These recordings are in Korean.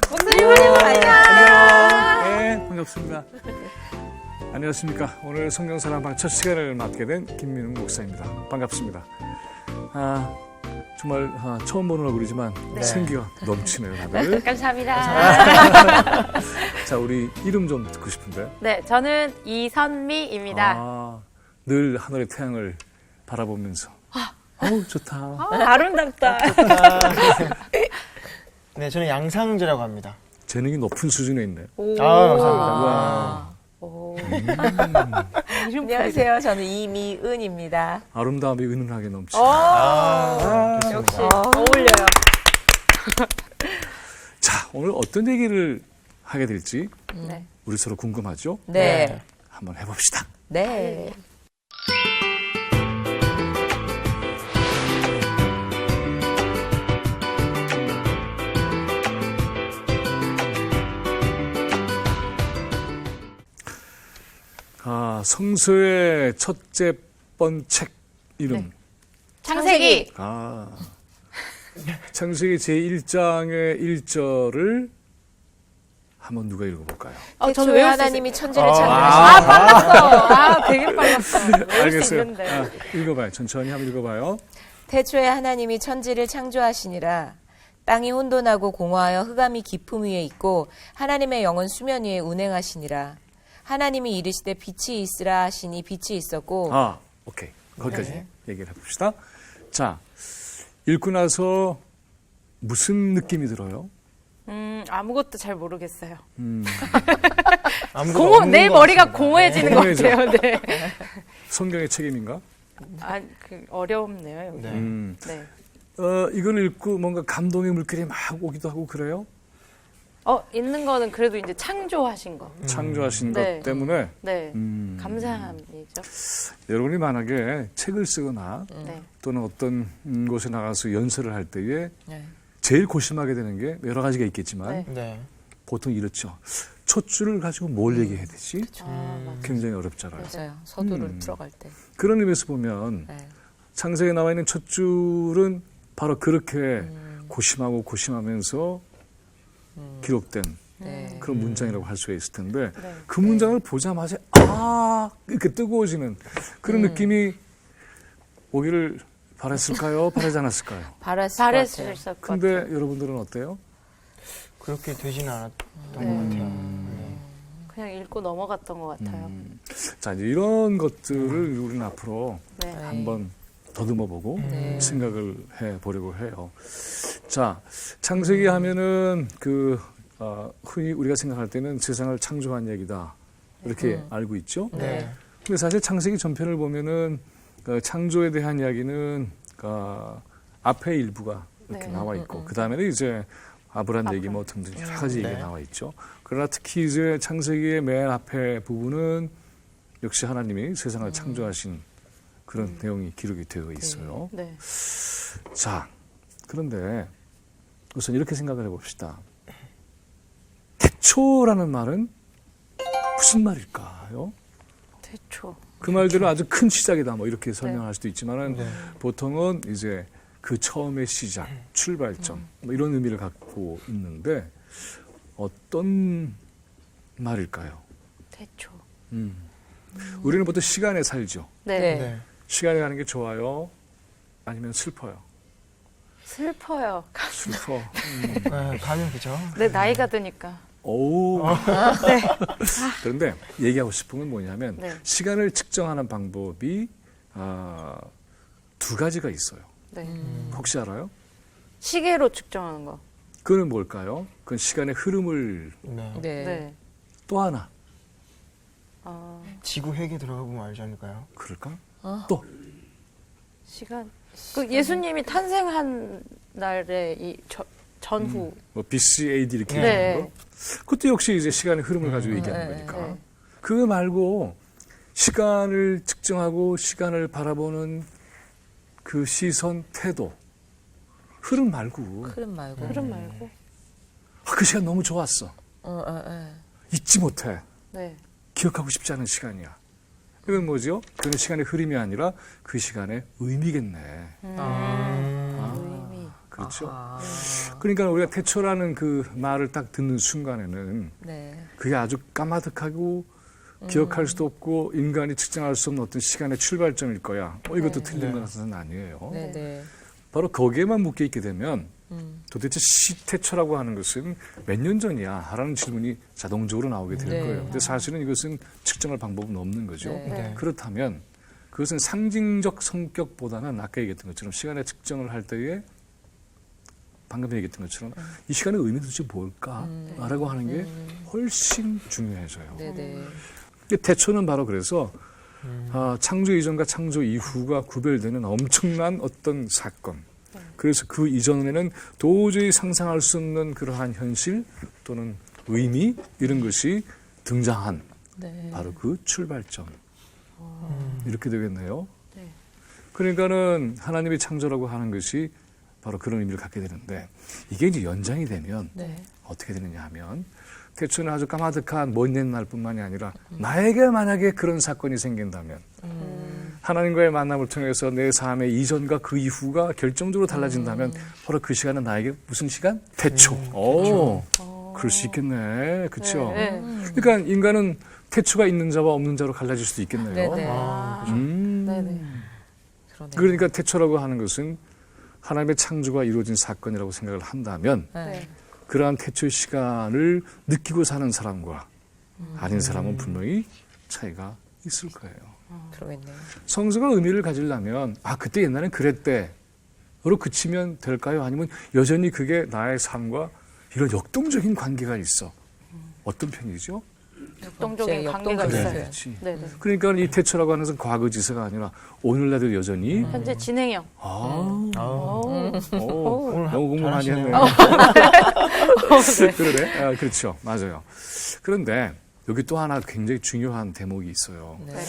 안녕. 네, 반갑습니다. 안녕하십니까. 오늘 성경사랑방 첫 시간을 맡게 된 김민웅 목사입니다. 반갑습니다. 정말 처음 보는 얼굴이지만 생기가 넘치네요, 다들. 감사합니다. 자, 우리 이름 좀 듣고 싶은데. 네, 저는 이선미입니다. 늘 하늘의 태양을 바라보면서. 어우, 좋다. 아름답다. 네, 저는 양상재라고 합니다. 재능이 높은 수준에 있네요. 감사합니다. 와. 안녕하세요. 저는 이미은입니다. 아름다움이 은은하게 넘치네. 역시 어울려요. 자, 오늘 어떤 얘기를 하게 될지 네. 우리 서로 궁금하죠? 네. 한번 해봅시다. 네. 성서의 첫째 번 책 이름. 창세기. 창세기 제1장의 1절을 한번 누가 읽어볼까요? 저는 태초에 외울 수 하나님이 있어요. 천지를 창조하셨다. 빨랐어. 되게 빨랐어. 외울 수 알겠어요. 있는데. 읽어봐요. 천천히 한번 읽어봐요. 태초에 하나님이 천지를 창조하시니라. 땅이 혼돈하고 공허하여 흑암이 깊음 위에 있고 하나님의 영은 수면 위에 운행하시니라. 하나님이 이르시되 빛이 있으라 하시니 빛이 있었고. 오케이. 거기까지 얘기를 해봅시다. 자, 읽고 나서 무슨 느낌이 들어요? 아무것도 잘 모르겠어요. 내 내 머리가 공허해지는 것 공허해져. 같아요. 네. 성경의 책임인가? 어렵네요, 여기. 네. 네. 이걸 읽고 뭔가 감동의 물결이 막 오기도 하고 그래요? 있는 거는 그래도 이제 창조하신 거. 창조하신 네. 것 때문에 네. 감사함이죠. 여러분이 만약에 책을 쓰거나 네. 또는 어떤 곳에 나가서 연설을 할 때에 네. 제일 고심하게 되는 게 여러 가지가 있겠지만 네. 네. 보통 이렇죠. 첫 줄을 가지고 뭘 얘기해야 되지? 맞아요. 굉장히 어렵잖아요. 맞아요. 서두를 들어갈 때. 그런 의미에서 보면 네. 창세기에 나와 있는 첫 줄은 바로 그렇게 고심하면서 기록된 네. 그런 문장이라고 할 수가 있을 텐데 네. 그 문장을 보자마자 이렇게 뜨거워지는 그런 느낌이 오기를 바랬을까요? 바라지 않았을까요? 바랬을 잘했을 것 같아요. 것 근데 같아요. 여러분들은 어때요? 그렇게 되지는 않았던 것 같아요. 네. 그냥 읽고 넘어갔던 것 같아요. 자, 이제 이런 것들을 우리는 앞으로 네. 한번 더듬어보고 네. 생각을 해보려고 해요. 자, 창세기 하면은 흔히 우리가 생각할 때는 세상을 창조한 얘기다. 이렇게 알고 있죠? 네. 근데 사실 창세기 전편을 보면은 창조에 대한 이야기는 앞에 일부가 이렇게 네. 나와 있고 그 다음에는 이제 아브라함 얘기 뭐 등등 여러 가지 얘기가 네. 나와 있죠. 그러나 특히 이제 창세기의 맨 앞에 부분은 역시 하나님이 세상을 창조하신 그런 내용이 기록이 되어 있어요. 네. 자, 그런데 우선 이렇게 생각을 해봅시다. 태초라는 말은 무슨 말일까요? 태초. 그 말들은 아주 큰 시작이다 뭐 이렇게 설명할 수도 있지만은 네. 보통은 이제 그 처음의 시작, 출발점 뭐 이런 의미를 갖고 있는데 어떤 말일까요? 태초. 우리는 보통 시간에 살죠. 네. 네. 네. 시간에 가는 게 좋아요? 아니면 슬퍼요? 슬퍼요. 슬퍼. 네, 가면 그죠? 내 나이가 드니까. 오. 네. 그런데 얘기하고 싶은 건 뭐냐면 네. 시간을 측정하는 방법이 두 가지가 있어요. 네. 혹시 알아요? 시계로 측정하는 거. 그건 뭘까요? 그건 시간의 흐름을 네. 네. 네. 또 하나 지구 회계 들어가 보면 알지 않을까요? 그럴까? 또 시간. 그 예수님이 탄생한 날의 이 전후. 뭐 BCAD 이렇게 네. 얘기하는 거. 그것도 역시 이제 시간의 흐름을 가지고 얘기하는 거니까. 네. 그거 말고 시간을 측정하고 시간을 바라보는 그 시선, 태도, 흐름 말고 흐름 말고. 흐름 말고. 그 시간 너무 좋았어. 잊지 못해. 네. 기억하고 싶지 않은 시간이야. 이건 뭐죠? 그건 시간의 흐름이 아니라 그 시간의 의미겠네. 의미. 그렇죠. 아하. 그러니까 우리가 태초라는 그 말을 딱 듣는 순간에는 네. 그게 아주 까마득하고 기억할 수도 없고 인간이 측정할 수 없는 어떤 시간의 출발점일 거야. 이것도 네. 틀린 거는 아니에요. 네, 네. 바로 거기에만 묶여 있게 되면 도대체 시태초라고 하는 것은 몇 년 전이야? 라는 질문이 자동적으로 나오게 될 네. 거예요. 근데 사실은 이것은 측정할 방법은 없는 거죠. 네. 네. 그렇다면 그것은 상징적 성격보다는 아까 얘기했던 것처럼 시간의 측정을 할 때에 방금 얘기했던 것처럼 이 시간의 의미는 도대체 뭘까라고 하는 게 훨씬 중요해져요. 네, 네. 근데 태초는 바로 그래서 창조 이전과 창조 이후가 구별되는 엄청난 어떤 사건. 그래서 그 이전에는 도저히 상상할 수 없는 그러한 현실 또는 의미 이런 것이 등장한 네. 바로 그 출발점. 이렇게 되겠네요. 네. 그러니까는 하나님의 창조라고 하는 것이 바로 그런 의미를 갖게 되는데 이게 이제 연장이 되면 네. 어떻게 되느냐 하면 태초는 아주 까마득한 먼 옛날 뿐만이 아니라 나에게 만약에 그런 사건이 생긴다면 하나님과의 만남을 통해서 내 삶의 이전과 그 이후가 결정적으로 달라진다면 바로 그 시간은 나에게 무슨 시간? 태초. 오, 그럴 수 있겠네. 그렇죠? 네. 그러니까 인간은 태초가 있는 자와 없는 자로 갈라질 수도 있겠네요. 네네. 네네. 그러네요. 그러니까 태초라고 하는 것은 하나님의 창조가 이루어진 사건이라고 생각을 한다면 네. 그러한 태초의 시간을 느끼고 사는 사람과 아닌 사람은 분명히 차이가 있을 거예요. 그러겠네요. 성서가 의미를 가지려면 그때 옛날엔 그랬대로 그치면 될까요? 아니면 여전히 그게 나의 삶과 이런 역동적인 관계가 있어. 어떤 편이죠? 역동적인 역동적인 관계가 그래. 있어요. 그렇지. 네네. 그러니까 이 태초라고 하는 것은 과거 지세가 아니라 오늘날도 여전히 현재 진행형. 오, 오늘 너무 공부 많이 잘하시네요. 했네요. 그러네. 그렇죠. 맞아요. 그런데 여기 또 하나 굉장히 중요한 대목이 있어요. 네.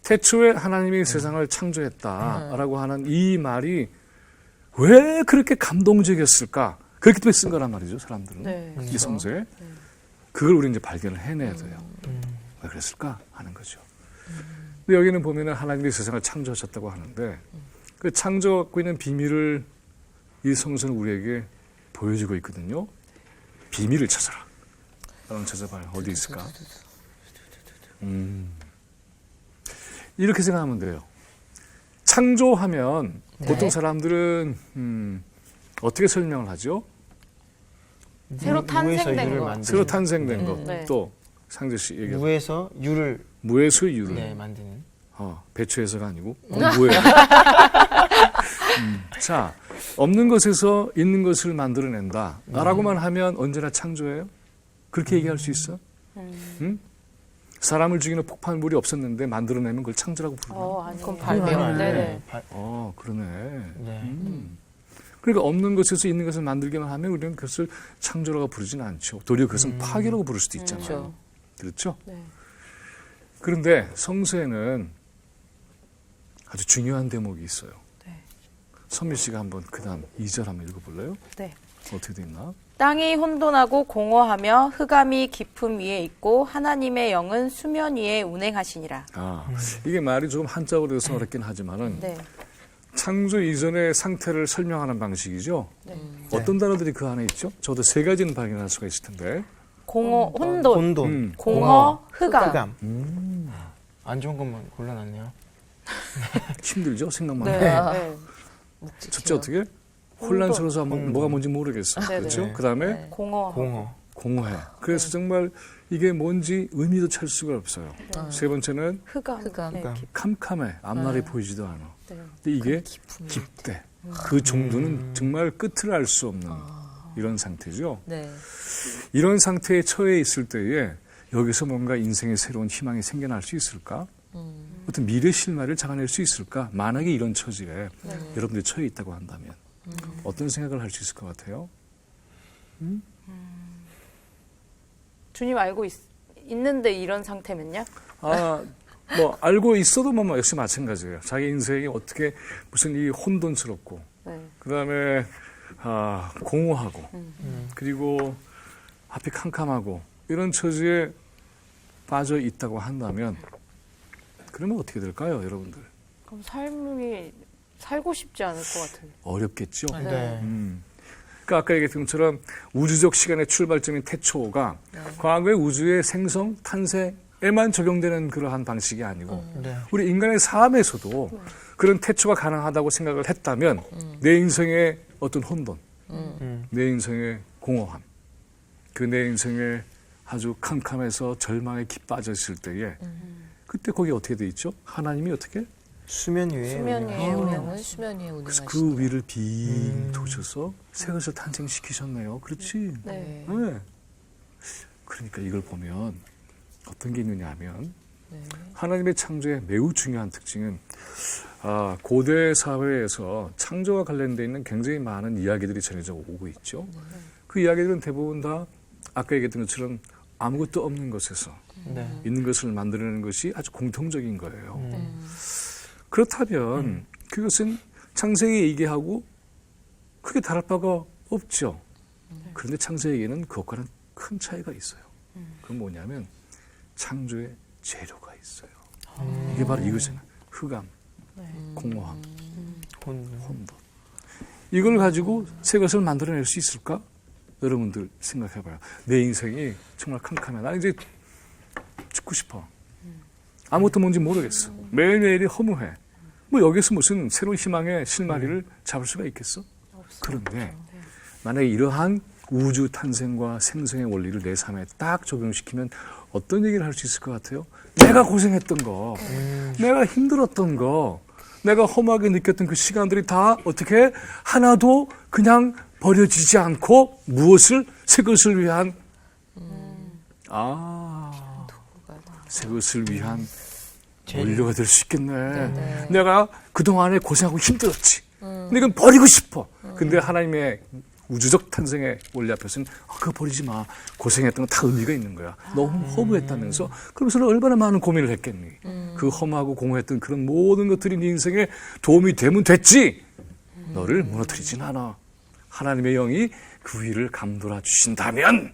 태초에 하나님이 세상을 창조했다라고 하는 이 말이 왜 그렇게 감동적이었을까? 그렇기 때문에 쓴 거란 말이죠, 사람들은. 네. 이 성서에. 그걸 우리 이제 발견을 해내야 돼요. 왜 그랬을까? 하는 거죠. 근데 여기는 보면은 하나님이 세상을 창조하셨다고 하는데 그 창조하고 있는 비밀을 이 성서는 우리에게 보여주고 있거든요. 비밀을 찾아라. 한번 찾아봐요. 어디 있을까? 이렇게 생각하면 돼요. 창조하면 보통 사람들은 어떻게 설명을 하죠? 새로 탄생된 유를 거. 만드는 새로 탄생된 것. 네. 또 상재 씨 얘기해. 무에서 유를 무에서 유를. 네, 만드는. 배추에서가 아니고 무에서. 자, 없는 것에서 있는 것을 만들어낸다. 라고만 하면 언제나 창조예요? 그렇게 얘기할 수 있어? 응? 사람을 죽이는 폭발물이 없었는데 만들어내면 그걸 창조라고 부르나? 아니에요. 그건 발명. 네네. 그러네. 네. 그러니까 없는 것에서 있는 것을 만들기만 하면 우리는 그것을 창조라고 부르지는 않죠. 도리어 그것은 파괴라고 부를 수도 있잖아요. 그렇죠. 그렇죠? 네. 그런데 성서에는 아주 중요한 대목이 있어요. 네. 선미 씨가 한번 그 다음 2절 한번 읽어볼래요? 네. 어떻게 돼 있나? 땅이 혼돈하고 공허하며 흑암이 깊음 위에 있고 하나님의 영은 수면 위에 운행하시니라. 이게 말이 조금 한자어로 돼서 어렵긴 하지만은 네. 창조 이전의 상태를 설명하는 방식이죠. 네. 어떤 단어들이 그 안에 있죠? 저도 세 가지는 발견할 수가 있을 텐데. 공허, 혼돈, 혼돈, 공허, 흑암. 흑암. 안 좋은 것만 골라놨네요. 힘들죠? 생각만 네. 해도. 네. 첫째 어떻게? 혼란스러워서 뭐가 뭔지 모르겠어. 네네. 그렇죠? 네. 그 다음에 네. 공허. 공허. 공허해. 그래서 정말 이게 뭔지 의미도 찾을 수가 없어요. 세 번째는 흑암. 흑암. 네. 흑암. 캄캄해. 앞날이 보이지도 않아. 네. 근데 이게 깊대. 그 정도는 정말 끝을 알 수 없는 이런 상태죠. 네. 이런 상태에 처해 있을 때에 여기서 뭔가 인생의 새로운 희망이 생겨날 수 있을까? 어떤 미래 실마리를 잡아낼 수 있을까? 만약에 이런 처지에 여러분들이 처해 있다고 한다면 어떤 생각을 할 수 있을 것 같아요? 주님 알고 있는데 이런 상태면요? 뭐 알고 있어도 뭐 역시 마찬가지예요. 자기 인생이 어떻게 무슨 이 혼돈스럽고 네. 그다음에 공허하고 그리고 앞이 캄캄하고 이런 처지에 빠져 있다고 한다면 그러면 어떻게 될까요, 여러분들? 그럼 삶이 살고 싶지 않을 것 같은. 어렵겠죠. 네. 그러니까 아까 얘기했던 것처럼 우주적 시간의 출발점인 태초가 과거의 우주의 생성, 탄생에만 적용되는 그러한 방식이 아니고 네. 우리 인간의 삶에서도 그런 태초가 가능하다고 생각을 했다면 내 인생의 어떤 혼돈, 내 인생의 공허함, 그 내 인생의 아주 캄캄해서 절망에 깊어졌을 때에 그때 거기 어떻게 돼 있죠? 하나님이 어떻게? 수면 위에 수면 위에 운행은 수면 위에 그래서 운행하시니라. 그 위를 빙 도셔서 새 것을 탄생시키셨네요. 그렇지? 네. 네. 그러니까 이걸 보면 어떤 게 있느냐 하면 하나님의 창조의 매우 중요한 특징은 고대 사회에서 창조와 관련되어 있는 굉장히 많은 이야기들이 전해져 오고 있죠. 그 이야기들은 대부분 다 아까 얘기했던 것처럼 아무것도 없는 것에서 네. 있는 것을 만들어내는 것이 아주 공통적인 거예요. 그렇다면 그것은 창세기 얘기하고 크게 다를 바가 없죠. 그런데 창세기에는 그것과는 큰 차이가 있어요. 그건 뭐냐면 창조의 재료가 있어요. 이게 바로 이것이잖아요. 흑암, 공허함, 혼돈. 이걸 가지고 새 것을 만들어낼 수 있을까? 여러분들 생각해봐요. 내 인생이 정말 캄캄해. 나 이제 죽고 싶어. 아무것도 뭔지 모르겠어. 매일매일이 허무해. 뭐 여기서 무슨 새로운 희망의 실마리를 잡을 수가 있겠어? 그런데 만약에 이러한 우주 탄생과 생성의 원리를 내 삶에 딱 적용시키면 어떤 얘기를 할 수 있을 것 같아요? 내가 고생했던 거, 내가 힘들었던 거, 내가 허무하게 느꼈던 그 시간들이 다 어떻게 하나도 그냥 버려지지 않고 무엇을? 새 것을 위한 새 것을 위한 원료가 될 수 있겠네. 내가 그동안에 고생하고 힘들었지. 근데 이건 버리고 싶어. 근데 하나님의 우주적 탄생의 원리 앞에서는 그거 버리지 마. 고생했던 건 다 의미가 있는 거야. 너무 허무했다면서. 그러면서 얼마나 많은 고민을 했겠니. 그 허무하고 공허했던 그런 모든 것들이 네 인생에 도움이 되면 됐지. 너를 무너뜨리진 않아. 하나님의 영이 그 위를 감돌아 주신다면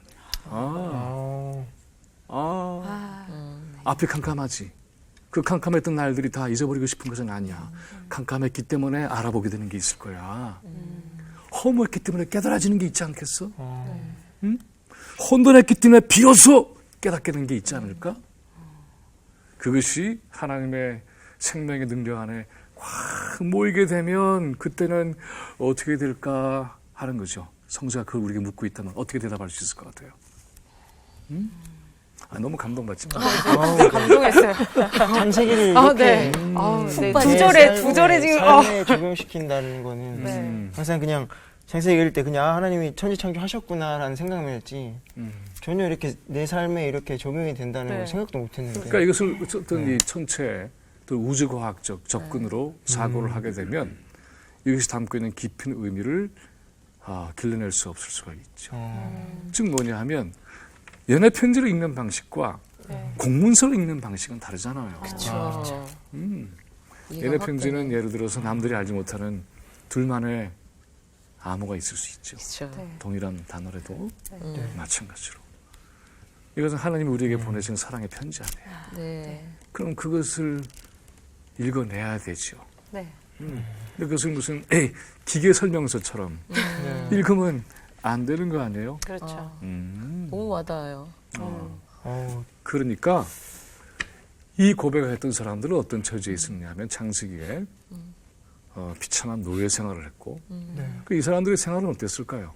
앞이 캄캄하지. 그 캄캄했던 날들이 다 잊어버리고 싶은 것은 아니야. 캄캄했기 때문에 알아보게 되는 게 있을 거야. 허무했기 때문에 깨달아지는 게 있지 않겠어? 응? 혼돈했기 때문에 비로소 깨닫게 된 게 있지 않을까? 그것이 하나님의 생명의 능력 안에 확 모이게 되면 그때는 어떻게 될까 하는 거죠. 성자가 그걸 우리에게 묻고 있다면 어떻게 대답할 수 있을 것 같아요? 응? 너무 감동받지 마. 감동했어요. 창세기를 네. 이렇게 네. 두 절에 지금. 삶에 적용시킨다는 거는 네. 항상 그냥 창세기 읽을 때 그냥 하나님이 천지 창조하셨구나라는 생각만 했지 전혀 이렇게 내 삶에 이렇게 적용이 된다는 걸 생각도 못했는데. 그러니까 이것을 어떤 이 천체 또 우주과학적 접근으로 사고를 하게 되면 이것이 담고 있는 깊은 의미를 길러낼 수 없을 수가 있죠. 즉 뭐냐 하면 연애 편지를 읽는 방식과 공문서를 읽는 방식은 다르잖아요. 그렇죠. 연애 편지는 예를 들어서 남들이 알지 못하는 둘만의 암호가 있을 수 있죠. 그렇죠. 동일한 단어라도 마찬가지로. 이것은 하나님이 우리에게 보내신 사랑의 편지 아니에요. 네. 그럼 그것을 읽어내야 되죠. 네. 근데 그것을 무슨 기계 설명서처럼 읽으면 안 되는 거 아니에요? 그렇죠. 너무 와닿아요. 그러니까 이 고백을 했던 사람들은 어떤 처지에 있었냐 하면 창세기에 비참한 노예 생활을 했고 이 사람들의 생활은 어땠을까요?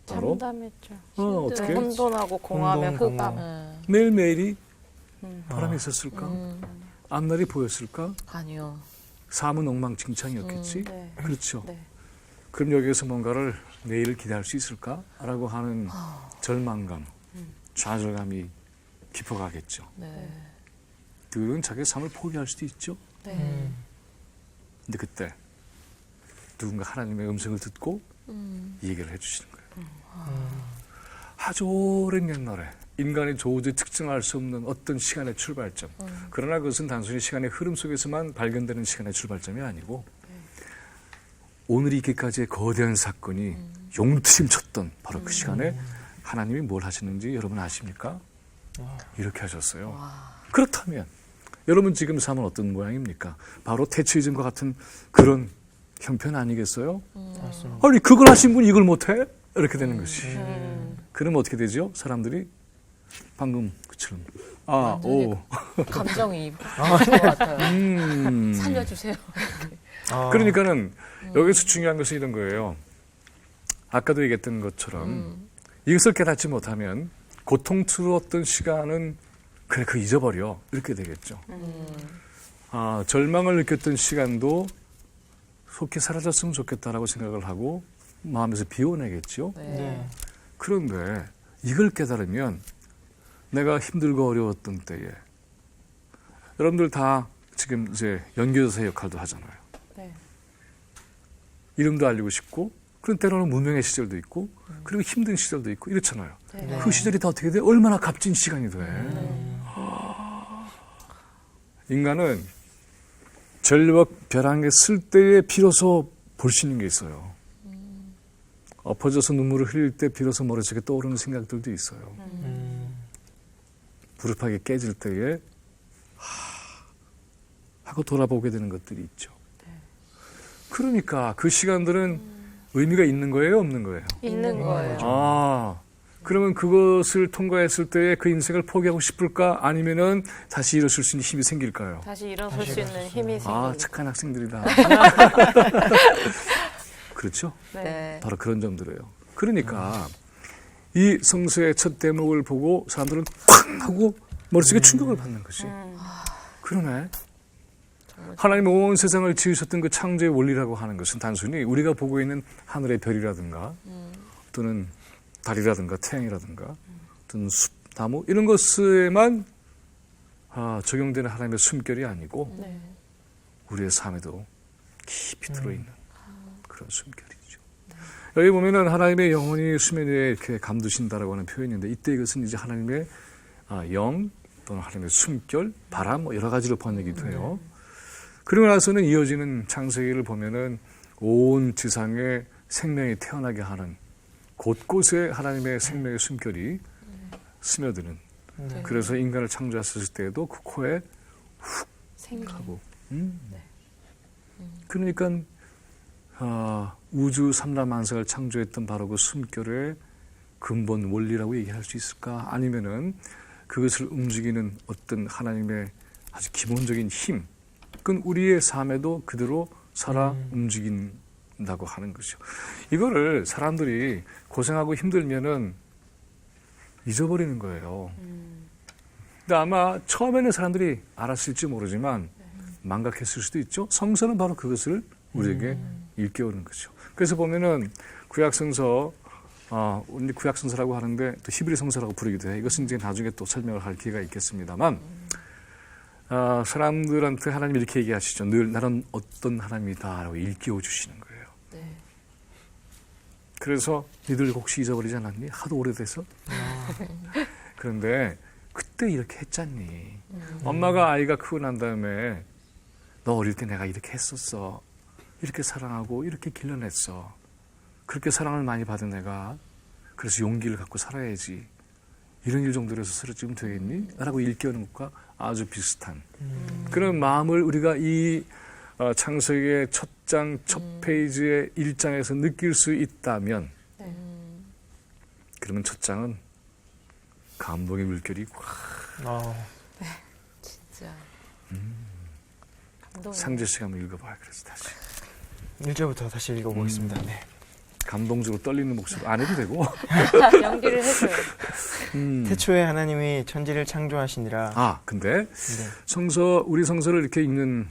바로 참담했죠. 어떻게? 혼돈하고 공허하며 혼돈, 흑암. 매일매일이 바람이 있었을까? 앞날이 보였을까? 아니요. 삶은 엉망진창이었겠지? 네. 그렇죠. 네. 그럼 여기에서 뭔가를 내일을 기대할 수 있을까? 라고 하는 절망감, 좌절감이 깊어가겠죠. 네. 그건 자기의 삶을 포기할 수도 있죠. 네. 근데 그때 누군가 하나님의 음성을 듣고 이 얘기를 해주시는 거예요. 아주 오랜 옛날에 인간이 도저히 특정할 수 없는 어떤 시간의 출발점. 그러나 그것은 단순히 시간의 흐름 속에서만 발견되는 시간의 출발점이 아니고 오늘 있기까지의 거대한 사건이 용트림쳤던 바로 그 시간에 하나님이 뭘 하시는지 여러분 아십니까? 이렇게 하셨어요. 그렇다면 여러분 지금 삶은 어떤 모양입니까? 바로 태초이즘과 같은 그런 형편 아니겠어요? 맞습니다. 아니 그걸 하신 분이 이걸 못해? 이렇게 되는 것이. 그러면 어떻게 되죠? 사람들이 방금 그처럼 완전히 감정이 것 같아요. 살려주세요. 그러니까는 여기서 중요한 것은 이런 거예요. 아까도 얘기했던 것처럼 이것을 깨닫지 못하면 고통스러웠던 시간은 그래 그 잊어버려 이렇게 되겠죠. 절망을 느꼈던 시간도 속히 사라졌으면 좋겠다라고 생각을 하고 마음에서 비워내겠죠. 네. 그런데 이걸 깨달으면 내가 힘들고 어려웠던 때에 여러분들 다 지금 이제 연교도사 역할도 하잖아요. 네. 이름도 알리고 싶고 그런 때로는 무명의 시절도 있고 그리고 힘든 시절도 있고 이렇잖아요. 네. 그 시절이 다 어떻게 돼? 얼마나 값진 시간이 돼. 인간은 전력 벼랑에 쓸 때에 비로소 볼 수 있는 게 있어요. 엎어져서 눈물을 흘릴 때 비로소 머릿속에 떠오르는 생각들도 있어요. 무릎하게 깨질 때에 하고 돌아보게 되는 것들이 있죠. 그러니까 그 시간들은 의미가 있는 거예요, 없는 거예요? 있는 거예요. 그러면 그것을 통과했을 때 그 인생을 포기하고 싶을까? 아니면은 다시 일어설 수 있는 힘이 생길까요? 다시 일어설 수 있는 힘이 생깁니다. 착한 학생들이다. 그렇죠? 네. 바로 그런 점들이에요. 그러니까 이 성서의 첫 대목을 보고 사람들은 쾅 하고 머릿속에 충격을 받는 것이. 그러네. 하나님 온 세상을 지으셨던 그 창조의 원리라고 하는 것은 단순히 우리가 보고 있는 하늘의 별이라든가 또는 달이라든가 태양이라든가 어떤 숲, 나무 이런 것에만 적용되는 하나님의 숨결이 아니고 네. 우리의 삶에도 깊이 들어있는 그런 숨결이죠. 여기 보면은 하나님의 영혼이 수면 위에 이렇게 감두신다라고 하는 표현인데 이때 이것은 이제 하나님의 영 또는 하나님의 숨결, 바람 뭐 여러 가지로 번역이 돼요. 그러고 나서는 이어지는 창세기를 보면은 온 지상에 생명이 태어나게 하는 곳곳에 하나님의 생명의 숨결이 스며드는. 그래서 인간을 창조하셨을 때에도 그 코에 훅 하고. 그러니까 우주 삼라만상을 창조했던 바로 그 숨결의 근본 원리라고 얘기할 수 있을까? 아니면은 그것을 움직이는 어떤 하나님의 아주 기본적인 힘, 그건 우리의 삶에도 그대로 살아 움직인다고 하는 것이죠. 이거를 사람들이 고생하고 힘들면은 잊어버리는 거예요. 근데 아마 처음에는 사람들이 알았을지 모르지만 망각했을 수도 있죠. 성서는 바로 그것을 우리에게 일깨우는 거죠. 그래서 보면은 구약성서, 우리 구약성서라고 하는데 또 히브리 성서라고 부르기도 해요. 이것은 이제 나중에 또 설명을 할 기회가 있겠습니다만, 사람들한테 하나님이 이렇게 얘기하시죠. 늘 나는 어떤 하나님이다라고 일깨워 주시는 거예요. 네. 그래서 니들 혹시 잊어버리지 않았니? 하도 오래돼서. 그런데 그때 이렇게 했잖니. 엄마가 아이가 크고 난 다음에 너 어릴 때 내가 이렇게 했었어. 이렇게 사랑하고 이렇게 길러냈어. 그렇게 사랑을 많이 받은 내가 그래서 용기를 갖고 살아야지. 이런 일 정도로 해서 쓰러지면 되겠니? 라고 일깨우는 것과 아주 비슷한 그런 마음을 우리가 이 창세기의 첫 장, 첫 페이지의 1장에서 느낄 수 있다면 그러면 첫 장은 감동의 물결이 진짜. 상재 씨가 한번 읽어봐요. 그래서 다시 1절부터 다시 읽어보겠습니다. 네. 감동적으로 떨리는 목소리 안 해도 되고 연기를 해줘요. 태초에 하나님이 천지를 창조하시니라. 근데 우리 성서를 이렇게 읽는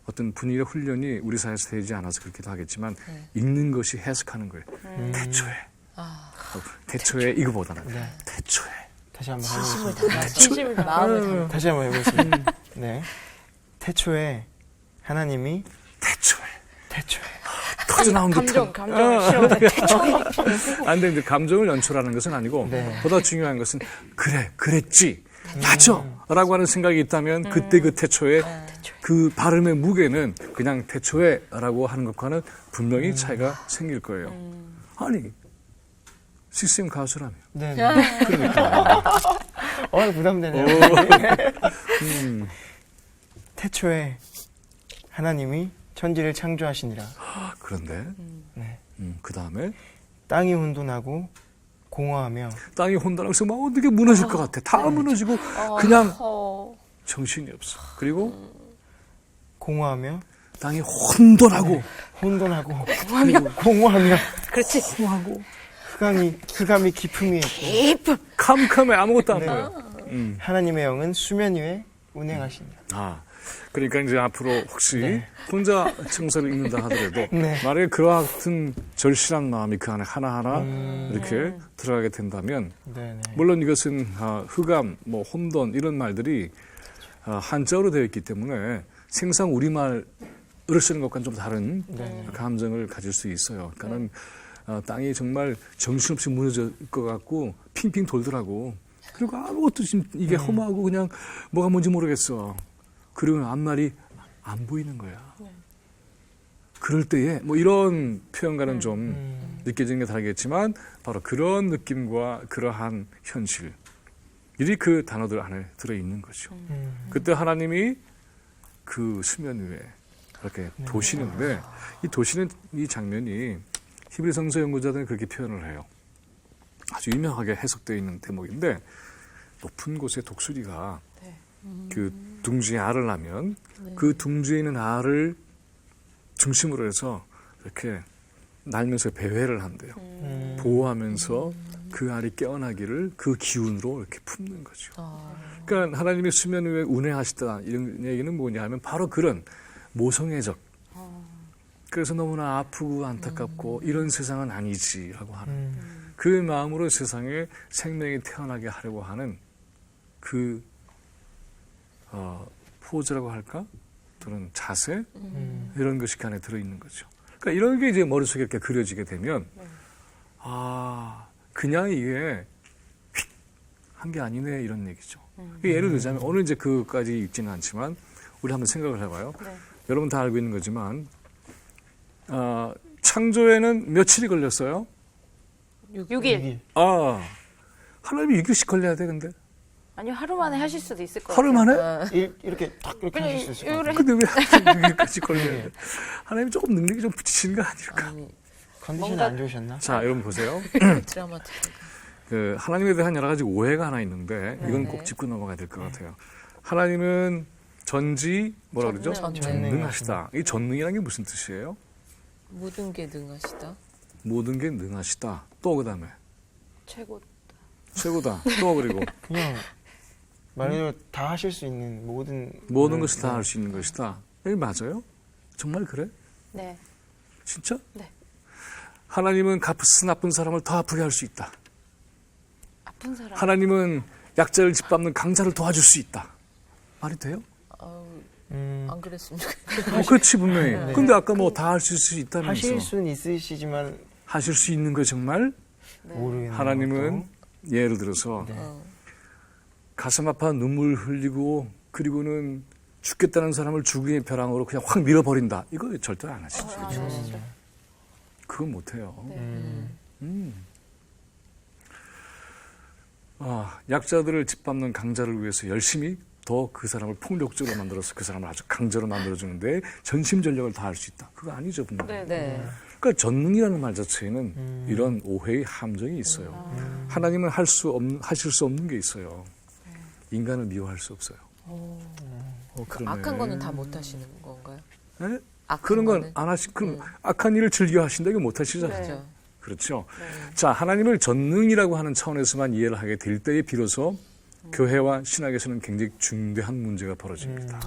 어떤 분위기의 훈련이 우리 사회에서 되지 않아서 그렇기도 하겠지만 읽는 것이 해석하는 거예요. 태초에. 태초에 이거보다는 태초에. 다시 한번 진심을 해보겠습니다. 담아서 진심을 마음을 담아서 다시 한번 해보겠습니다. 네. 태초에 하나님이 태초에 터져나온 듯한 감정 싫어. 안 되는데 감정을 연출하는 것은 아니고 보다 중요한 것은 그랬지 맞아 라고 하는 생각이 있다면 그때 그 태초에 그 발음의 무게는 그냥 태초에 라고 하는 것과는 분명히 차이가 생길 거예요. 아니 CCM 가수라며. 네. 그러니까 부담되네요. 태초에 하나님이 천지를 창조하시니라. 그런데 네. 그 다음에 땅이 혼돈하고 공허하며 땅이 혼돈하면서 막 어떻게 무너질 것 같아. 다 무너지고 그냥 정신이 없어. 그리고 공허하며 땅이 혼돈하고 혼돈하고 공허하며 그렇지. 흑암이 깊음 위에 있고 캄캄해 아무것도 안 네. 보여. 하나님의 영은 수면 위에 운행하시니라. 아, 그러니까 이제 앞으로 혹시 네. 혼자 청서를 읽는다 하더라도 네. 만약에 그와 같은 절실한 마음이 그 안에 하나하나 이렇게 들어가게 된다면 네네. 물론 이것은 흑암, 뭐 혼돈 이런 말들이 한자어로 되어 있기 때문에 생상 우리말을 쓰는 것과는 좀 다른 네. 감정을 가질 수 있어요. 그러니까는 땅이 정말 정신없이 무너질 것 같고 핑핑 돌더라고. 그리고 아무것도 지금 이게 험하고 그냥 뭐가 뭔지 모르겠어. 그리고 앞날이 안 보이는 거야. 그럴 때에 뭐 이런 표현과는 좀 느껴지는 게 다르겠지만 바로 그런 느낌과 그러한 현실이 그 단어들 안에 들어있는 거죠. 그때 하나님이 그 수면 위에 이렇게 도시는데 이 도시는 이 장면이 히브리 성서 연구자들은 그렇게 표현을 해요. 아주 유명하게 해석되어 있는 대목인데 높은 곳에 독수리가 그 둥지에 알을 낳으면 그 둥지에 있는 알을 중심으로 해서 이렇게 날면서 배회를 한대요. 보호하면서 그 알이 깨어나기를 그 기운으로 이렇게 품는 거죠. 그러니까 하나님의 수면 위에 운행하시다 이런 얘기는 뭐냐 하면 바로 그런 모성애적 그래서 너무나 아프고 안타깝고 이런 세상은 아니지라고 하는 그 마음으로 세상에 생명이 태어나게 하려고 하는 그 포즈라고 할까? 또는 자세? 이런 것이 그 안에 들어있는 거죠. 그러니까 이런 게 이제 머릿속에 이렇게 그려지게 되면 그냥 이게 휙 한 게 아니네 이런 얘기죠. 예를 들자면 오늘 이제 그까지 읽지는 않지만 우리 한번 생각을 해봐요. 네. 여러분 다 알고 있는 거지만 창조에는 며칠이 걸렸어요? 6일. 하나님이 6일씩 걸려야 돼 근데? 아니요, 하루 만에 하실 수도 있을 것 하루 같아요. 만에? 이렇게 딱 이렇게 그냥 하실 수 있을 것 같아요. 근데 왜 하필 6일까지 걸려야 돼? 하나님 조금 능력이 좀 붙이시는 거 아닐까? 아니, 컨디션이 뭔가- 안 좋으셨나? 자, 여러분 보세요. 드라마틱. 그 하나님에 대한 여러 가지 오해가 하나 있는데 이건 네네. 꼭 짚고 넘어가야 될 것 같아요. 하나님은 전지 뭐라 그러죠? 전능하시다. 이 전능이라는 게 무슨 뜻이에요? 모든 게 능하시다. 모든 게 능하시다. 또 그다음에 최고. 최고다. 또 그리고 그냥 말 그대로 다 하실 수 있는 모든 것을 다 할 수 있는 것이다. 이게 맞아요? 정말 그래? 네. 진짜? 네. 하나님은 갚으스 나쁜 사람을 더 아프게 할 수 있다. 아픈 사람. 하나님은 약자를 짓밟는 강자를 도와줄 수 있다. 말이 돼요? 안 그랬으면 좋겠어요. 그렇지 분명히. 근데 아까 뭐 다 하실 수 있다면서. 하실 수는 있으시지만 하실 수 있는 거 정말 모르겠는 하나님은 것도. 예를 들어서 가슴 아파 눈물 흘리고 그리고는 죽겠다는 사람을 죽음의 벼랑으로 그냥 확 밀어버린다. 이거 절대 안 하시죠. 그건 못해요. 약자들을 짓밟는 강자를 위해서 열심히 더 그 사람을 폭력적으로 만들어서 그 사람을 아주 강자로 만들어주는데 전심전력을 다할 수 있다. 그거 아니죠, 분명. 네. 네. 그러니까 전능이라는 말 자체에는 이런 오해의 함정이 있어요. 하나님은 하실 수 없는 게 있어요. 인간을 미워할 수 없어요. 그러네. 악한 거는 다 못 하시는 건가요? 네? 악한 그런 건 거는? 안 그럼 악한 일을 즐겨 하신다 이거 못 하시잖아요. 그렇죠. 그렇죠. 자, 하나님을 전능이라고 하는 차원에서만 이해를 하게 될 때에 비로소 교회와 신학에서는 굉장히 중대한 문제가 벌어집니다.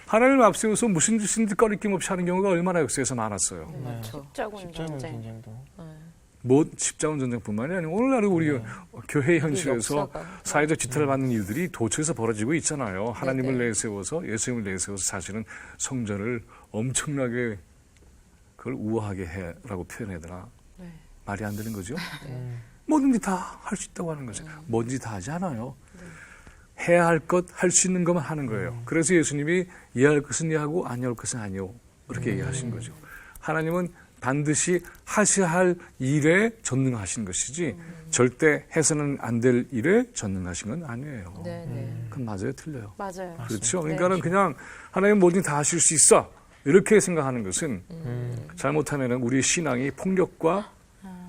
하나님을 앞세워서 무슨 짓인지 꺼리낌 없이 하는 경우가 얼마나 역사에서 많았어요. 그렇죠. 십자군 십자군 전쟁. 전쟁도 뭐 십자군 전쟁뿐만이 아니고 오늘날 우리 교회 현실에서 역사가. 사회적 지탄을 받는 일들이 도처에서 벌어지고 있잖아요. 하나님을 네네. 내세워서 예수님을 내세워서 사실은 성전을 엄청나게 그걸 우아하게 해라고 표현해야 되나? 네. 말이 안 되는 거죠. 뭐든지 다 할 수 있다고 하는 거죠. 뭐든지 다 하지 않아요. 해야 할 것, 할 수 있는 것만 하는 거예요. 그래서 예수님이 이해할 것은 이해하고 아니할 것은 아니요. 이렇게 얘기하신 거죠. 하나님은 반드시 하셔야 할 일에 전능하신 것이지 절대 해서는 안 될 일에 전능하신 건 아니에요. 네, 네. 그건 맞아요, 틀려요. 맞아요. 그렇죠. 그러니까는 그냥 하나님 뭐든 다 하실 수 있어 이렇게 생각하는 것은 잘못하면 우리의 신앙이 폭력과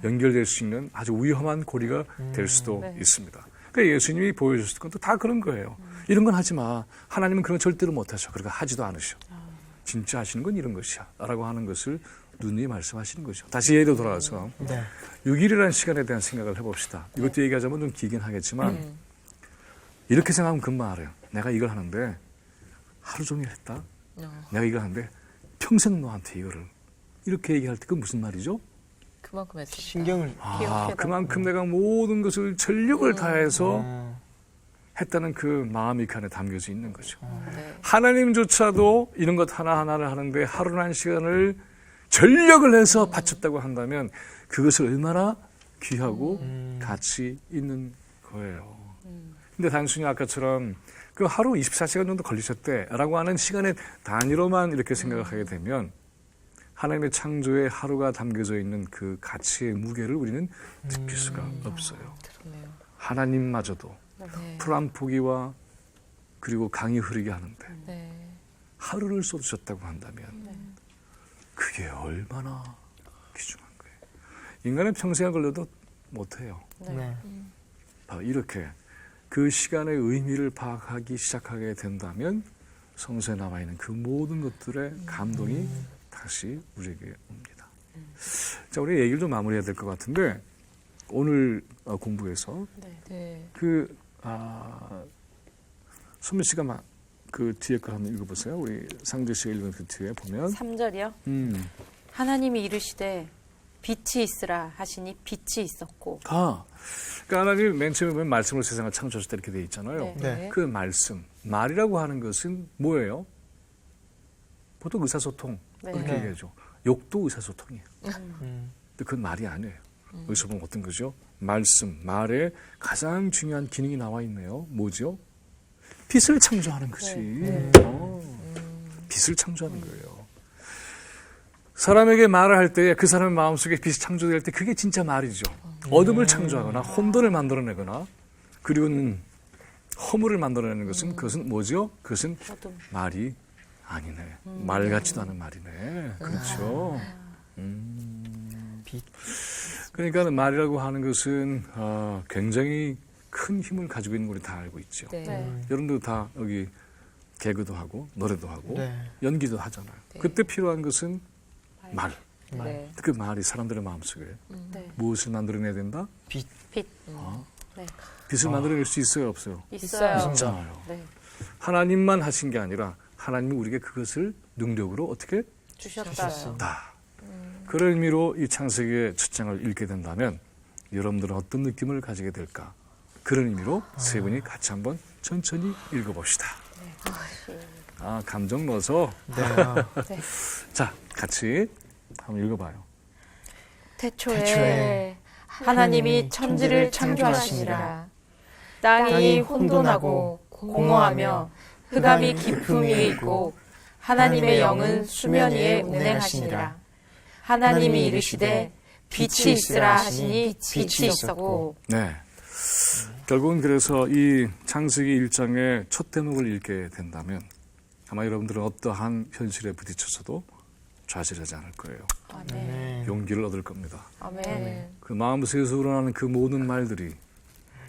연결될 수 있는 아주 위험한 고리가 될 수도 네. 있습니다. 그러니까 예수님이 보여주셨던 것도 다 그런 거예요. 이런 건 하지 마. 하나님은 그런 거 절대로 못하셔. 그러니까 하지도 않으셔. 진짜 하시는 건 이런 것이야. 라고 하는 것을 누누이 말씀하시는 거죠. 다시 예로 돌아와서 네. 6일이라는 시간에 대한 생각을 해봅시다. 이것도 얘기하자면 좀 길긴 하겠지만 이렇게 생각하면 금방 알아요. 내가 이걸 하는데 하루 종일 했다. 내가 이걸 하는데 평생 너한테 이거를 이렇게 얘기할 때 그건 무슨 말이죠? 그만큼 했었다. 신경을 기억해다. 그만큼 내가 모든 것을 전력을 다해서 아, 했다는 그 마음이 그 안에 담겨져 있는 거죠. 네. 하나님조차도 이런 것 하나하나를 하는데 하루나 한 시간을 전력을 해서 바쳤다고 한다면 그것을 얼마나 귀하고 가치 있는 거예요. 근데 단순히 아까처럼 그 하루 24시간 정도 걸리셨대라고 하는 시간의 단위로만 이렇게 생각을 하게 되면 하나님의 창조에 하루가 담겨져 있는 그 가치의 무게를 우리는 느낄 수가 없어요. 그러네요. 하나님마저도 네. 풀 한 포기와 그리고 강이 흐르게 하는데 네. 하루를 쏟으셨다고 한다면 그게 얼마나 귀중한 거예요. 인간은 평생을 걸려도 못해요. 네. 바로 이렇게 그 시간의 의미를 파악하기 시작하게 된다면 성서에 남아있는 그 모든 것들의 감동이 다시 우리에게 옵니다. 자, 우리 얘기를 좀 마무리해야 될 것 같은데 오늘 공부에서 네. 선미 씨가 그 뒤에 걸 한번 읽어보세요. 우리 상주 씨가 읽은 그 뒤에 보면 3절이요. 하나님이 이르시되 빛이 있으라 하시니 빛이 있었고. 그러니까 하나님 맨 처음에 보면 말씀으로 세상을 창조하셨다 이렇게 돼 있잖아요. 네. 그 말이라고 하는 것은 뭐예요? 보통 의사소통 네. 그렇게 네. 얘기하죠. 욕도 의사소통이에요. 음. 근데 그건 말이 아니에요. 여기서 보면 어떤 거죠? 말에 가장 중요한 기능이 나와 있네요. 뭐죠? 빛을 창조하는 것이. 빛을 창조하는 거예요. 사람에게 말을 할 때 그 사람의 마음속에 빛이 창조될 때 그게 진짜 말이죠. 어둠을 창조하거나 혼돈을 만들어내거나 그리고는 허물을 만들어내는 것은 그것은 뭐죠? 그것은 어둠. 말이 아니네. 말 같지도 않은 말이네. 그렇죠. 빛. 그러니까 말이라고 하는 것은 굉장히 큰 힘을 가지고 있는 걸 우리 다 알고 있죠. 네. 네. 여러분들 다 여기 개그도 하고 노래도 하고 네. 연기도 하잖아요. 네. 그때 필요한 것은 말. 네. 그 말이 사람들의 마음속에 네. 무엇을 만들어내야 된다? 빛. 네. 빛을 만들어낼 수 있어요, 없어요? 있어요. 있잖아요. 네. 하나님만 하신 게 아니라 하나님이 우리에게 그것을 능력으로 어떻게 주셨다. 다. 그런 의미로 이 창세기의 첫 장을 읽게 된다면 여러분들은 어떤 느낌을 가지게 될까? 그런 의미로 세 분이 같이 한번 천천히 읽어봅시다. 감정 넣어서 네. 아, 자 같이 한번 읽어봐요. 태초에 하나님이 천지를 창조하시니라. 땅이 혼돈하고 공허하며 흑암이 깊음 위에 있고 하나님의 영은 수면 위에 운행하시니라. 하나님이 이르시되 빛이 있으라 하시니 빛이 있었고. 네. 결국은 그래서 이 창세기 1장의 첫 대목을 읽게 된다면 아마 여러분들은 어떠한 현실에 부딪혀서도 좌절하지 않을 거예요. 아멘. 네. 용기를 얻을 겁니다. 아멘. 그 마음속에서 우러나는 그 모든 말들이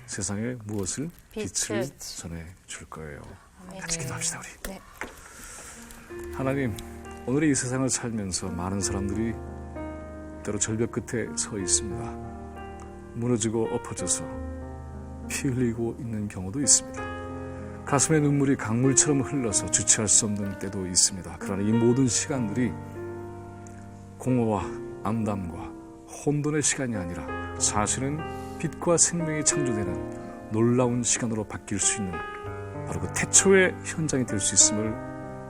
세상에 무엇을? 빛을 빛을 전해줄 거예요. 아멘. 같이 기도합시다 우리. 네. 하나님, 오늘의 이 세상을 살면서 많은 사람들이 때로 절벽 끝에 서 있습니다. 무너지고 엎어져서 피 흘리고 있는 경우도 있습니다. 가슴에 눈물이 강물처럼 흘러서 주체할 수 없는 때도 있습니다. 그러나 이 모든 시간들이 공허와 암담과 혼돈의 시간이 아니라 사실은 빛과 생명이 창조되는 놀라운 시간으로 바뀔 수 있는 바로 그 태초의 현장이 될 수 있음을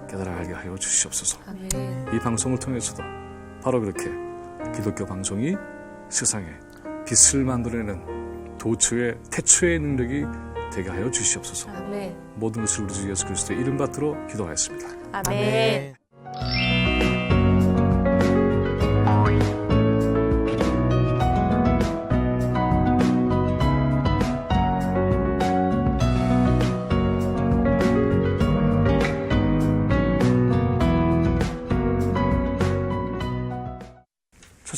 깨달아가게 하여 주시옵소서. 아멘. 이 방송을 통해서도 바로 그렇게 기독교 방송이 세상에 빛을 만들어내는 도처의 태초의 능력이 되게 하여 주시옵소서. 아멘. 모든 것을 우리 주 예수 그리스도의 이름 받들어 기도하였습니다. 아멘. 아멘.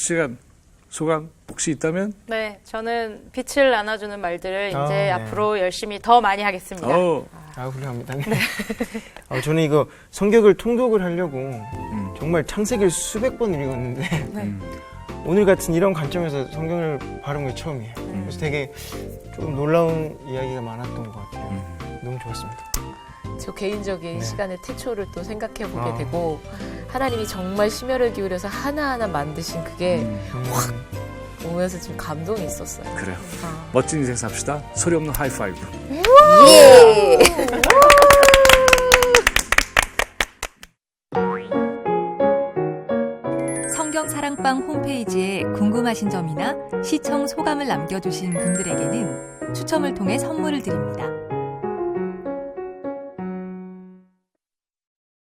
씨가 소감 혹시 있다면? 네, 저는 빛을 나눠주는 말들을 이제 네. 앞으로 열심히 더 많이 하겠습니다. 훌륭합니다. 저는 이거 성경을 통독을 하려고 정말 창세기를 수백 번을 읽었는데 오늘 같은 이런 관점에서 성경을 바른 게 처음이에요. 그래서 되게 조금 놀라운 이야기가 많았던 것 같아요. 너무 좋았습니다. 저 개인적인 네. 시간의 태초를 또 생각해 보게 되고 하나님이 정말 심혈을 기울여서 하나하나 만드신 그게 확 오면서 좀 감동이 있었어요. 그래요. 멋진 인생 삽시다. 소리 없는 하이파이브. 성경사랑방 홈페이지에 궁금하신 점이나 시청 소감을 남겨주신 분들에게는 추첨을 통해 선물을 드립니다.